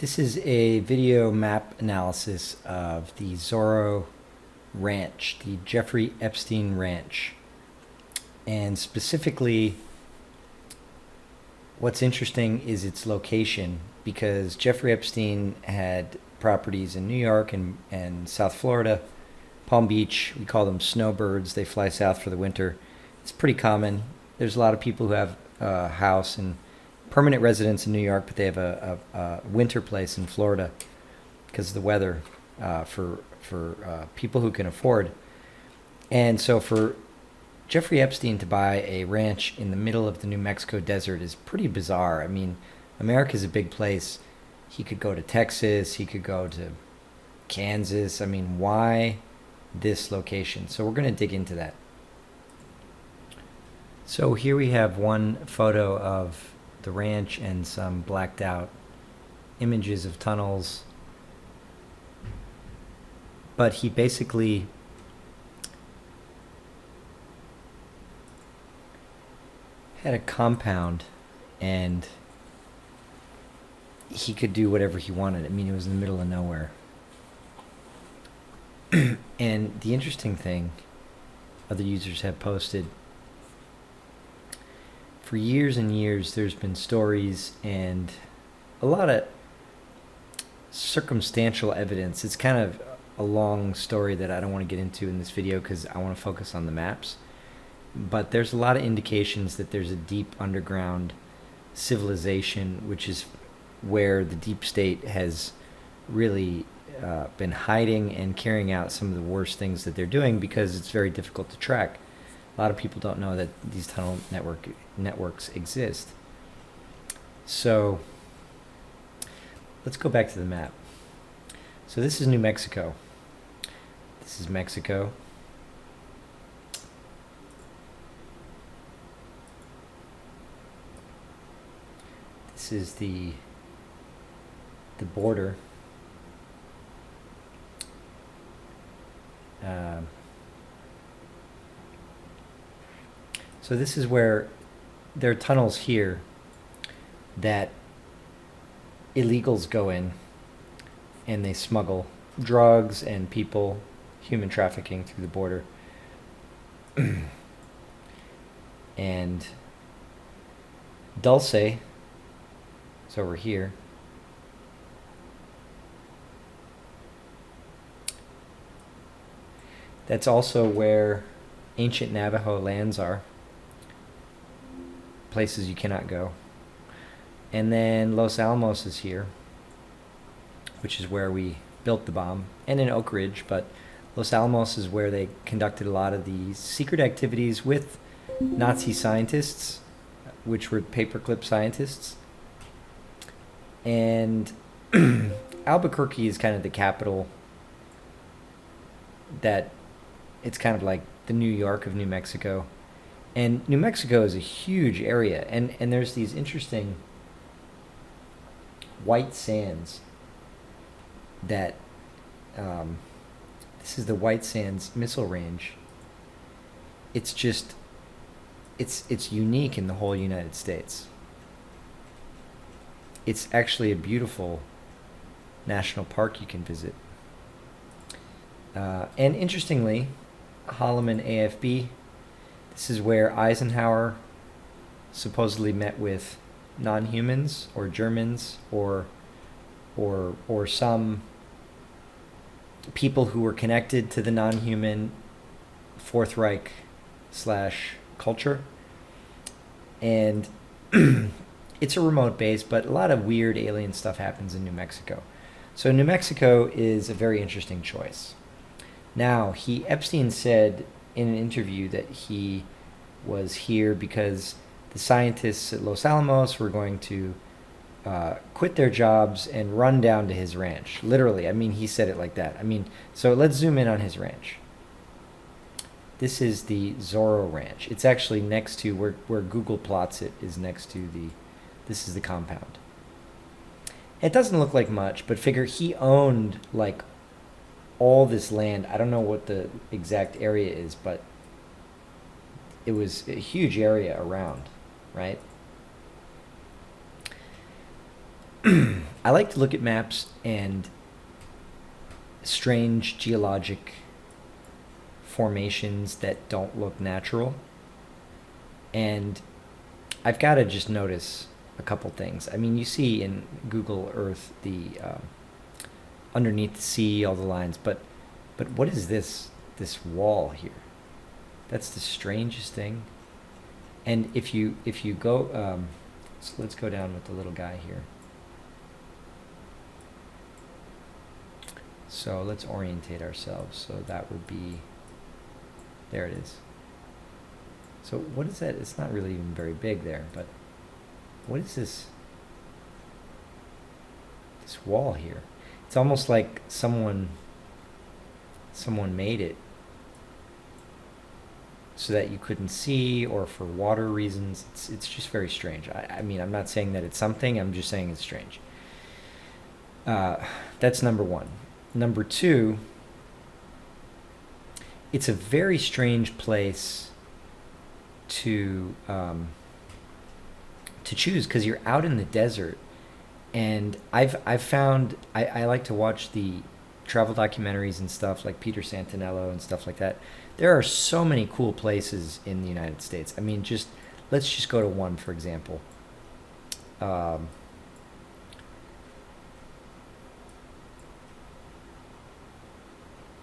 This is a video map analysis of the Zorro Ranch, the Jeffrey Epstein Ranch. And specifically, what's interesting is its location, because Jeffrey Epstein had properties in New York and South Florida, Palm Beach. We call them snowbirds. They fly south for the winter. It's pretty common. There's a lot of people who have a house and permanent residence in New York, but they have a winter place in Florida because of the weather, for people who can afford. And so for Jeffrey Epstein to buy a ranch in the middle of the New Mexico desert is pretty bizarre. I mean, America's a big place. He could go to Texas. He could go to Kansas. I mean, why this location? So we're going to dig into that. So here we have one photo of the ranch and some blacked out images of tunnels. But he basically had a compound and he could do whatever he wanted. I mean, it was in the middle of nowhere. And the interesting thing, other users have posted, for years and years, there's been stories and a lot of circumstantial evidence. It's kind of a long story that I don't want to get into in this video because I want to focus on the maps. But there's a lot of indications that there's a deep underground civilization, which is where the deep state has really been hiding and carrying out some of the worst things that they're doing, because it's very difficult to track. A lot of people don't know that these tunnel networks exist. So let's go back to the map. So this is New Mexico. This is Mexico. This is the border. So this is where there are tunnels here that illegals go in and they smuggle drugs and people, human trafficking through the border. And Dulce is over here. That's also where ancient Navajo lands are. Places you cannot go. And then Los Alamos is here, which is where we built the bomb, and in Oak Ridge, but Los Alamos is where they conducted a lot of the secret activities with Nazi scientists, which were paperclip scientists. And Albuquerque is kind of the capital, that it's kind of like the New York of New Mexico. And New Mexico is a huge area, and there's these interesting white sands that, this is the White Sands Missile Range. It's just, it's unique in the whole United States. It's actually a beautiful national park you can visit. And interestingly, Holloman AFB, this is where Eisenhower supposedly met with non-humans or Germans or some people who were connected to the non-human Fourth Reich / culture. And it's a remote base, but a lot of weird alien stuff happens in New Mexico. So New Mexico is a very interesting choice. Now, Epstein said in an interview that he was here because the scientists at Los Alamos were going to quit their jobs and run down to his ranch. Literally, I mean, he said it like that. I mean, so let's zoom in on his ranch. This is the Zorro Ranch. It's actually next to where Google plots it, is next to this is the compound. It doesn't look like much, but figure he owned like all this land. I don't know what the exact area is, but it was a huge area around, right? I like to look at maps and strange geologic formations that don't look natural. And I've got to just notice a couple things. I mean, you see in Google Earth the underneath the sea, all the lines, but what is this wall here? That's the strangest thing. And if you go, so let's go down with the little guy here. So let's orientate ourselves. So that would be, there it is. So what is that? It's not really even very big there, but what is this wall here? It's almost like someone made it so that you couldn't see, or for water reasons. It's just very strange. I mean, I'm not saying that it's something, I'm just saying it's strange. That's number one. Number two, it's a very strange place to choose, because you're out in the desert. And I've found, I like to watch the travel documentaries and stuff, like Peter Santinello and stuff like that. There are so many cool places in the United States. I mean, let's just go to one, for example.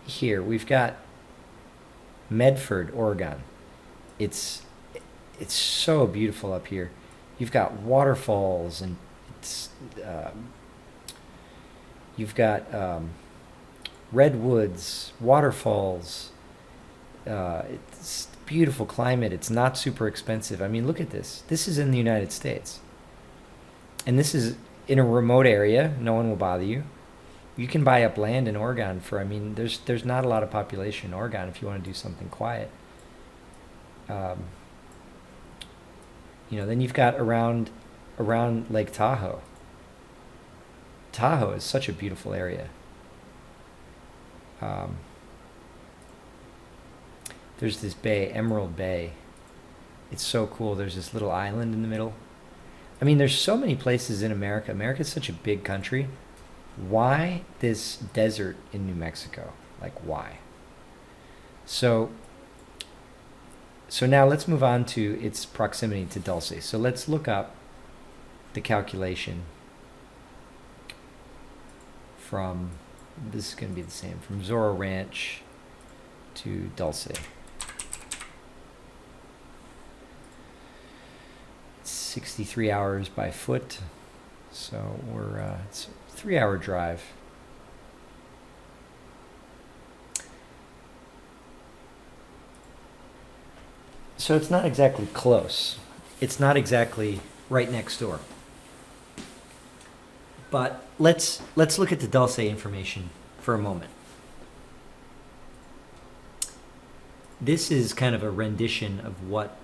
Here we've got Medford, Oregon. It's so beautiful up here. You've got waterfalls, and you've got redwoods, waterfalls. It's beautiful climate. It's not super expensive. I mean, look at this. This is in the United States, and this is in a remote area. No one will bother you. You can buy up land in Oregon for, I mean, there's not a lot of population in Oregon if you want to do something quiet. Then you've got around Lake Tahoe. Tahoe is such a beautiful area. There's this bay, Emerald Bay. It's so cool. There's this little island in the middle. I mean, there's so many places in America. America's such a big country. Why this desert in New Mexico? Like, why? So now let's move on to its proximity to Dulce. So let's look up the calculation from, this is going to be the same, from Zorro Ranch to Dulce. It's 63 hours by foot. So it's a 3-hour drive. So it's not exactly close. It's not exactly right next door. But let's look at the Dulce information for a moment. This is kind of a rendition of what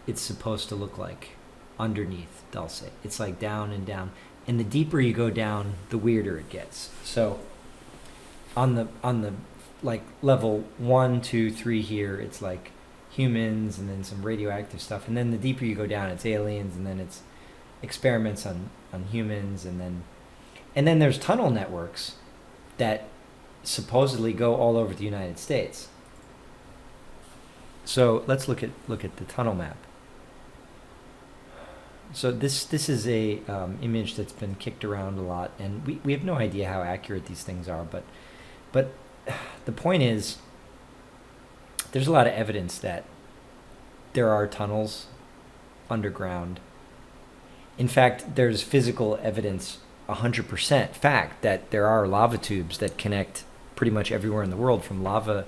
it's supposed to look like underneath Dulce. It's like down and down, and the deeper you go down, the weirder it gets. So on the like level 1, 2, 3 here, it's like humans and then some radioactive stuff, and then the deeper you go down, it's aliens, and then it's experiments on humans, and then there's tunnel networks that supposedly go all over the United States. So let's look at the tunnel map. So this is a image that's been kicked around a lot, and we have no idea how accurate these things are, but the point is, there's a lot of evidence that there are tunnels underground. In fact, there's physical evidence, 100% fact, that there are lava tubes that connect pretty much everywhere in the world, from lava,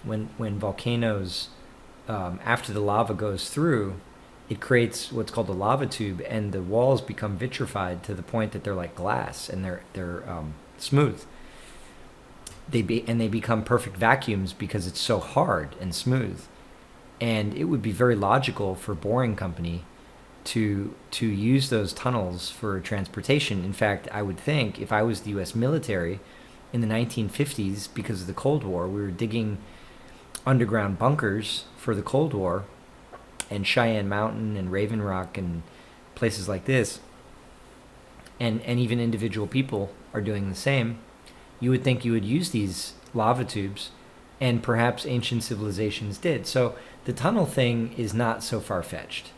when volcanoes, after the lava goes through, it creates what's called a lava tube, and the walls become vitrified to the point that they're like glass, and they're smooth. They become perfect vacuums because it's so hard and smooth. And it would be very logical for a boring company to use those tunnels for transportation. In fact, I would think if I was the U.S. military in the 1950s, because of the Cold War, we were digging underground bunkers for the Cold War, and Cheyenne Mountain and Raven Rock and places like this. and even individual people are doing the same, you would think you would use these lava tubes, and perhaps ancient civilizations did. So the tunnel thing is not so far-fetched.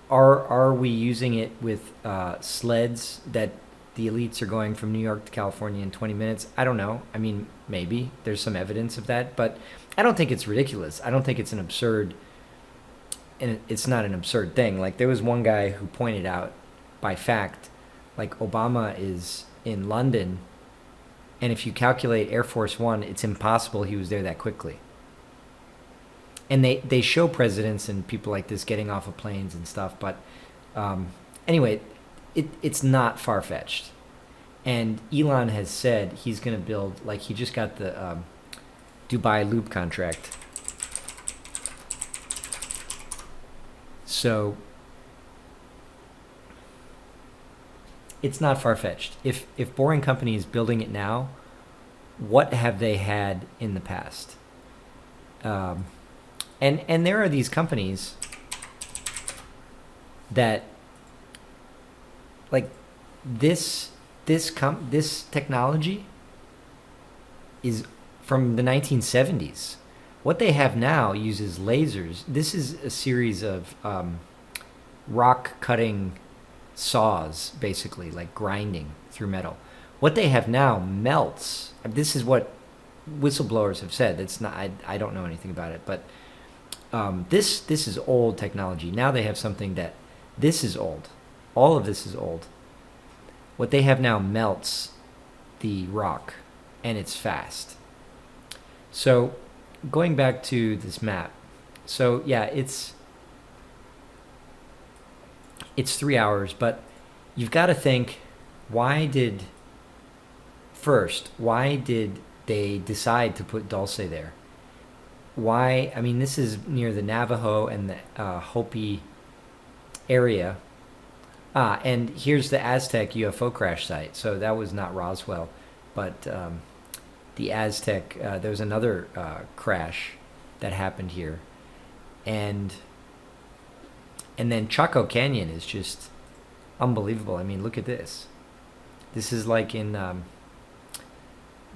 Are we using it with sleds that the elites are going from New York to California in 20 minutes? I don't know. I mean, maybe there's some evidence of that, but I don't think it's ridiculous. I don't think it's an absurd, and it's not an absurd thing. Like, there was one guy who pointed out by fact, like, Obama is in London, and if you calculate Air Force One, it's impossible he was there that quickly. And they show presidents and people like this getting off of planes and stuff, but anyway, it's not far-fetched. And Elon has said he's going to build, like, he just got the Dubai Loop contract. So it's not far-fetched. If Boring Company is building it now, what have they had in the past? And there are these companies that, like, this technology is from the 1970s. What they have now uses lasers. This is a series of rock cutting saws, basically, like grinding through metal. What they have now melts. This is what whistleblowers have said. It's not. I don't know anything about it, but this is old technology. Now they have something that this is old. All of this is old. What they have now melts the rock, and it's fast. So going back to this map. So yeah, it's 3 hours, but you've got to think, why did they decide to put Dulce there? Why? I mean, this is near the Navajo and the Hopi area. And here's the Aztec UFO crash site. So that was not Roswell, but the Aztec, there was another crash that happened here. And then Chaco Canyon is just unbelievable. I mean, look at this. This is like in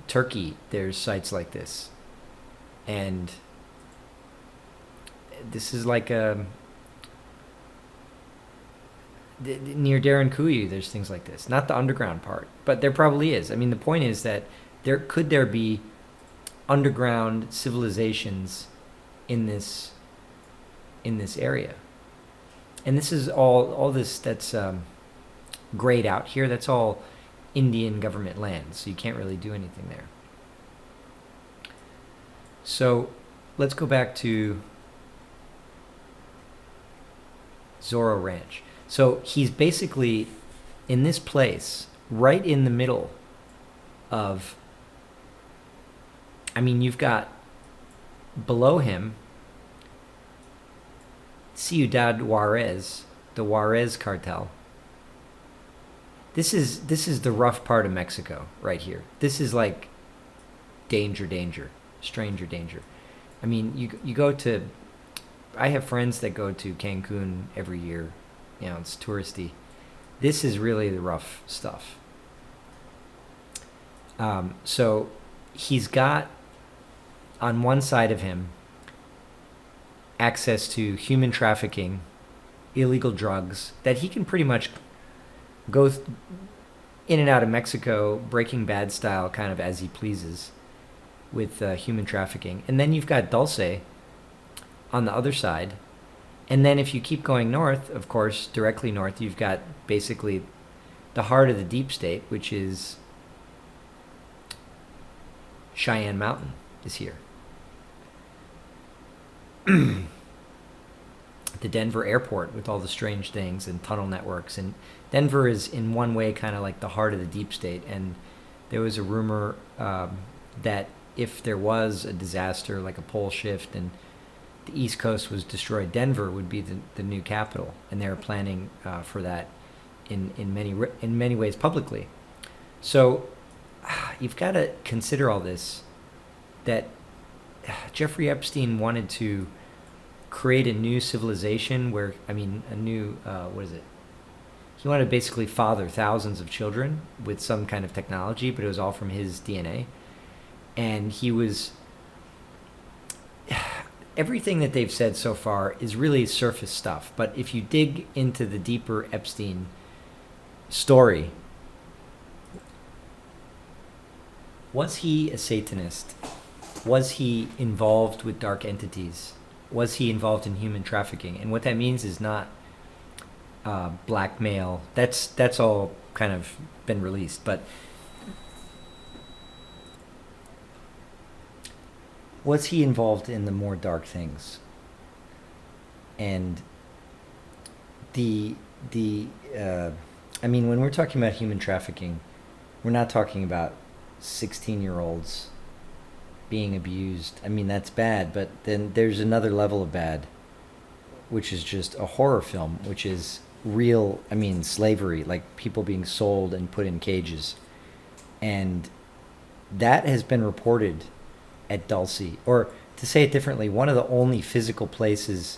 Turkey, there's sites like this. And this is like near Derinkuyu, there's things like this. Not the underground part, but there probably is. I mean, the point is that there be underground civilizations in this area. And this is all this that's grayed out here. That's all Indian government land, so you can't really do anything there. So let's go back to Zorro Ranch. So he's basically in this place, right in the middle of, I mean, you've got below him Ciudad Juarez, the Juarez cartel. This is the rough part of Mexico right here. This is like danger, stranger danger. I mean, you go to, I have friends that go to Cancun every year. You know, it's touristy. This is really the rough stuff. So he's got on one side of him access to human trafficking, illegal drugs, that he can pretty much go in and out of Mexico, Breaking Bad style, kind of as he pleases with human trafficking. And then you've got Dulce on the other side. And then if you keep going north, of course, directly north, you've got basically the heart of the deep state, which is Cheyenne Mountain is here. The Denver airport with all the strange things and tunnel networks. And Denver is in one way kind of like the heart of the deep state. And there was a rumor that if there was a disaster like a pole shift and the East Coast was destroyed, Denver would be the new capital. And they're planning for that in many ways publicly. So you've got to consider all this, that Jeffrey Epstein wanted to create a new civilization where, I mean, a new, what is it? he wanted to basically father thousands of children with some kind of technology, but it was all from his DNA. And he was everything that they've said so far is really surface stuff. But if you dig into the deeper Epstein story, was he a Satanist? Was he involved with dark entities? Was he involved in human trafficking? And what that means is not blackmail. That's all kind of been released. But was he involved in the more dark things? And I mean, when we're talking about human trafficking, we're not talking about 16-year-olds being abused. I mean, that's bad, but then there's another level of bad, which is just a horror film, which is real, I mean, slavery, like people being sold and put in cages. And that has been reported at Dulce, or to say it differently, one of the only physical places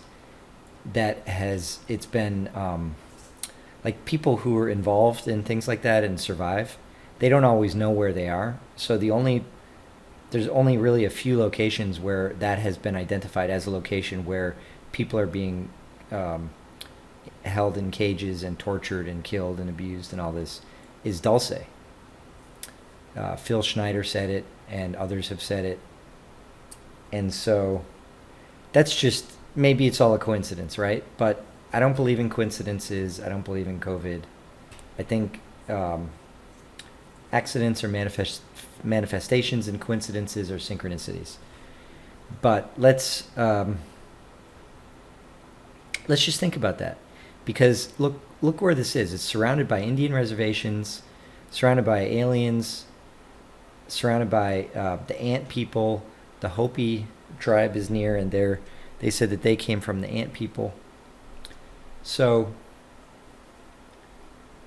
that it's been like people who are involved in things like that and survive, they don't always know where they are. So there's only really a few locations where that has been identified as a location where people are being held in cages and tortured and killed and abused and all this, is Dulce. Phil Schneider said it, and others have said it. And so that's just, maybe it's all a coincidence, right? But I don't believe in coincidences. I don't believe in COVID. I think accidents are manifestations, and coincidences are synchronicities. But let's just think about that, because look where this is. It's surrounded by Indian reservations, surrounded by aliens, surrounded by the Ant people. The Hopi tribe is near, and they said that they came from the Ant people. So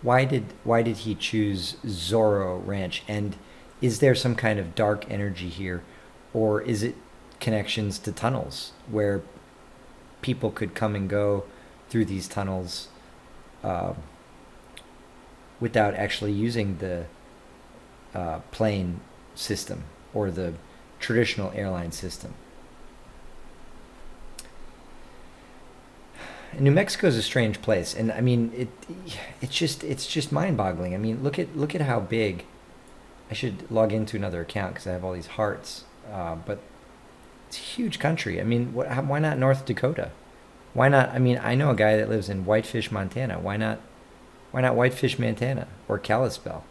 why did he choose Zorro Ranch? And is there some kind of dark energy here, or is it connections to tunnels where people could come and go through these tunnels without actually using the plane system or the traditional airline system? New Mexico is a strange place, and I mean it's just mind-boggling. I mean, look at how big. I should log into another account because I have all these hearts, but it's a huge country. I mean, why not North Dakota? Why not? I mean, I know a guy that lives in Whitefish, Montana. Why not Whitefish, Montana, or Kalispell?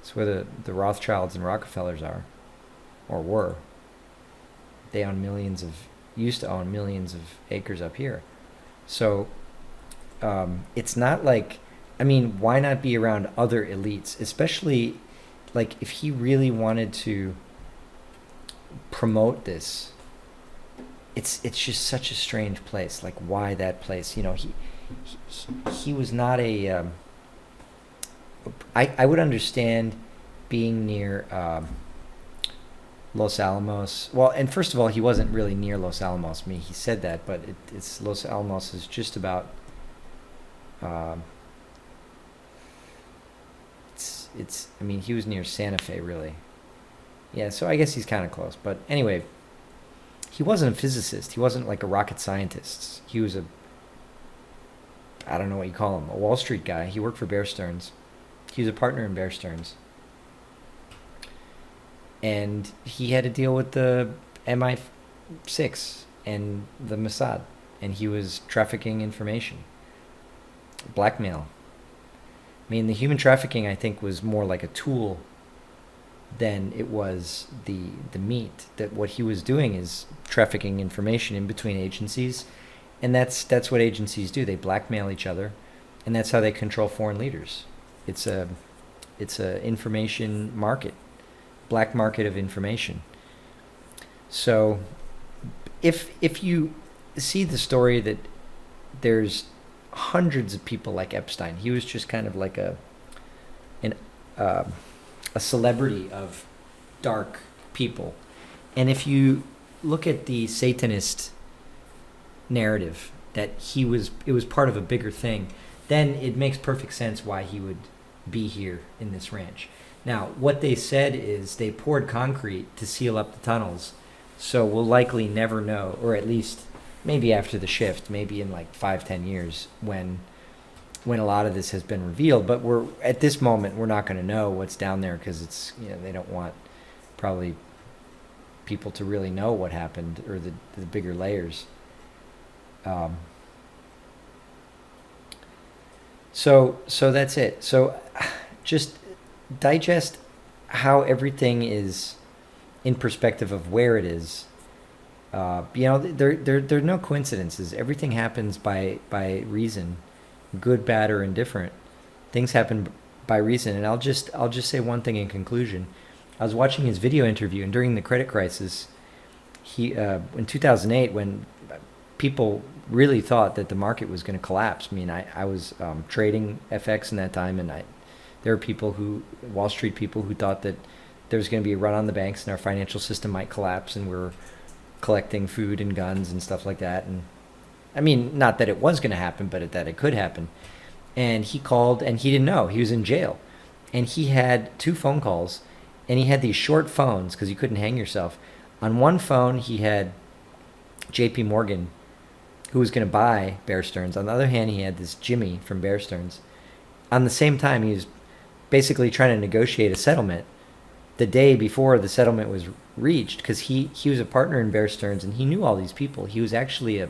It's where the Rothschilds and Rockefellers are, or were. They used to own millions of acres up here. So it's not like, I mean, why not be around other elites, especially like if he really wanted to promote this. It's just such a strange place. Like, why that place? You know, he was not a I would understand being near Los Alamos. Well, and first of all, he wasn't really near Los Alamos. I mean, he said that, but it's Los Alamos is just about. It's. I mean, he was near Santa Fe, really. Yeah, so I guess he's kind of close. But anyway, he wasn't a physicist. He wasn't like a rocket scientist. He was I don't know what you call him, a Wall Street guy. He worked for Bear Stearns. He was a partner in Bear Stearns. And he had to deal with the MI6 and the Mossad. And he was trafficking information. Blackmail. I mean, the human trafficking, I think, was more like a tool than it was the meat. That what he was doing is trafficking information in between agencies. And that's what agencies do. They blackmail each other. And that's how they control foreign leaders. It's a information market. Black market of information. So if you see the story that there's hundreds of people like Epstein, he was just kind of like a celebrity of dark people. And if you look at the Satanist narrative, that it was part of a bigger thing, then it makes perfect sense why he would be here in this ranch. Now, what they said is they poured concrete to seal up the tunnels, so we'll likely never know, or at least maybe after the shift, maybe in like 5-10 years when a lot of this has been revealed. But we're at this moment we're not going to know what's down there because it's, you know, they don't want probably people to really know what happened, or the bigger layers. So that's it. So just digest how everything is in perspective of where it is. There are no coincidences. Everything happens by reason, good, bad, or indifferent. Things happen by reason. And I'll just say one thing in conclusion. I was watching his video interview, and during the credit crisis, he in 2008, when people really thought that the market was going to collapse. I mean, I was trading FX in that time, and there were Wall Street people who thought that there was going to be a run on the banks and our financial system might collapse, and we're collecting food and guns and stuff like that. And I mean, not that it was going to happen, but that it could happen. And he called, and he didn't know. He was in jail. And he had 2 phone calls, and he had these short phones because you couldn't hang yourself. On one phone, he had JP Morgan, who was going to buy Bear Stearns. On the other hand, he had this Jimmy from Bear Stearns. On the same time, he was basically trying to negotiate a settlement the day before the settlement was reached, because he was a partner in Bear Stearns, and he knew all these people. He was actually a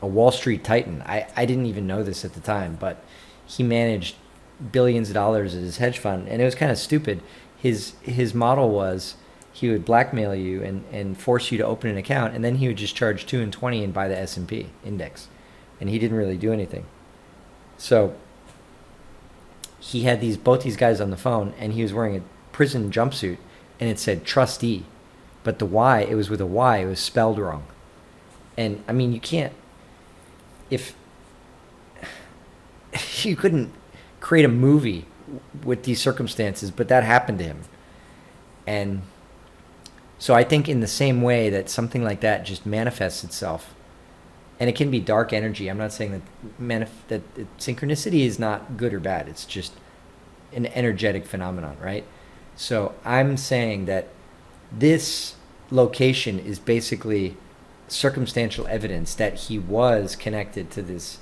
Wall Street titan. I didn't even know this at the time, but he managed billions of dollars at his hedge fund, and it was kind of stupid. His model was he would blackmail you and force you to open an account, and then he would just charge 2 and 20 and buy the S&P index, and he didn't really do anything. So he had both these guys on the phone, and he was wearing a prison jumpsuit, and it said trustee, but the Y, it was with a Y, it was spelled wrong. And I mean, you can't, if you couldn't create a movie with these circumstances, but that happened to him. And so I think in the same way that something like that just manifests itself, and it can be dark energy. I'm not saying that synchronicity is not good or bad. It's just an energetic phenomenon, right? So I'm saying that this location is basically circumstantial evidence that he was connected to this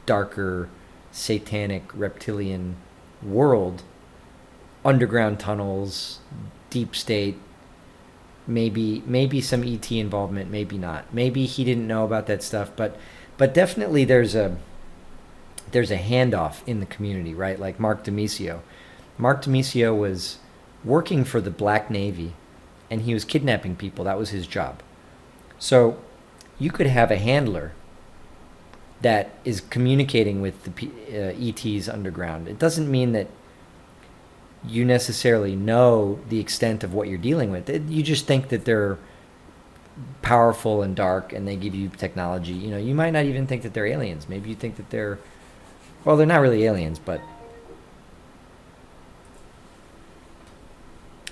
darker, satanic, reptilian world, underground tunnels, deep state, maybe some ET involvement, maybe not. Maybe he didn't know about that stuff, but definitely there's a handoff in the community, right? Like Mark Demisio. Mark Demisio was working for the Black Navy, and he was kidnapping people. That was his job. So you could have a handler that is communicating with the ETs underground. It doesn't mean that you necessarily know the extent of what you're dealing with. You just think that they're powerful and dark, and they give you technology. You know, you might not even think that they're aliens. Maybe you think that they're not really aliens, but.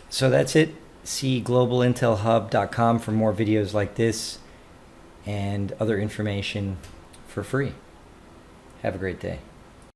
So that's it. See globalintelhub.com for more videos like this and other information for free. Have a great day.